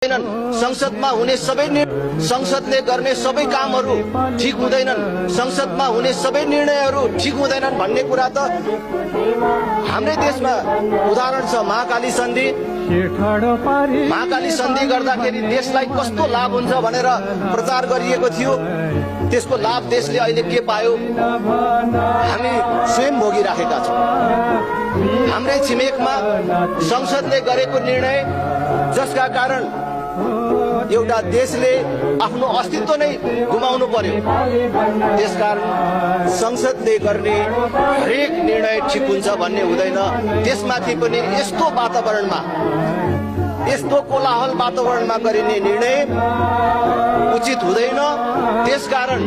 संसदमा हुने सबै संसदले गर्ने सबै कामहरू ठीक हुँदैनन्, संसदमा हुने सबै निर्णयहरू ठीक हुँदैनन् भन्ने कुरा त हाम्रै देशमा उदाहरण छ। महाकाली सन्धि गर्दाखेरि देशलाई कस्तो लाभ हुन्छ भनेर प्रचार गरिएको थियो। त्यसको लाभ देशले अहिले के पायो हामी स्वयं भोगिराखेका छौँ। हाम्रै छिमेकमा संसदले गरेको निर्णय जसका कारण एउटा देशले आफ्नो अस्तित्व नै गुमाउनु पर्यो। त्यसकारण संसदले गर्ने हरेक निर्णय ठिक हुन्छ भन्ने हुँदैन। त्यसमाथि पनि यस्तो वातावरणमा, यस्तो कोलाहल वातावरणमा गरिने निर्णय उचित हुँदैन। त्यसकारण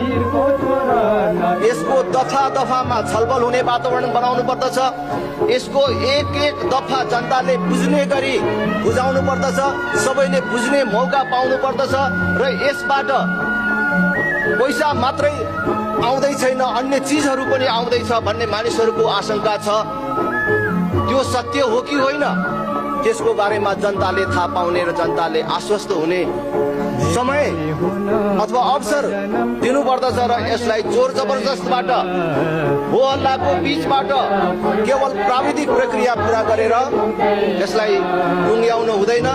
यसको दफा दफामा छलफल हुने वातावरण बनाउनु पर्दछ। यसको एक एक दफा जनताले बुझ्ने गरी बुझाउनु पर्दछ, सबैले बुझ्ने मौका पाउनु पर्दछ। र यसबाट पैसा मात्रै आउँदै छैन, अन्य चिजहरू पनि आउँदैछ भन्ने मानिसहरूको आशंका छ। त्यो सत्य हो कि होइन त्यसको बारेमा जनताले थाहा पाउने र जनताले आश्वस्त हुने समय अथवा अवसर दिनुपर्दछ। र यसलाई जोर जबरजस्तबाट, हो हल्लाको बीचबाट केवल प्राविधिक प्रक्रिया पूरा गरेर यसलाई टुङ्ग्याउनु हुँदैन।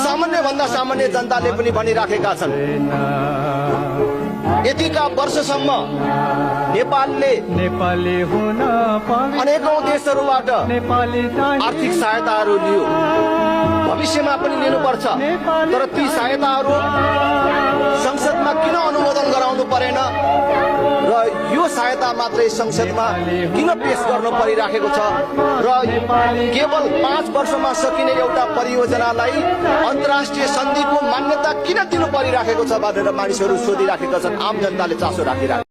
सामान्य भन्दा सामान्य जनताले पनि भनिराखेका छन्, यतिका वर्षसम्म नेपालले अनेकौं देशहरूबाट आर्थिक सहायताहरू लियो, भविष्यमा पनि लिनुपर्छ। तर ती सहायताहरू संसदमा किन अनुमोदन गराउनु परेन र यो सहायता मात्रै संसदमा किन पेश गर्न परिराखेको छ र केवल 5 वर्षमा सकिने एउटा परियोजनालाई अन्तर्राष्ट्रिय सन्धिको मान्यता किन दिनु परिराखेको छ भनेर मानिसहरू सोधिराखेका छन्। आम जनताले चासो राखिरहेको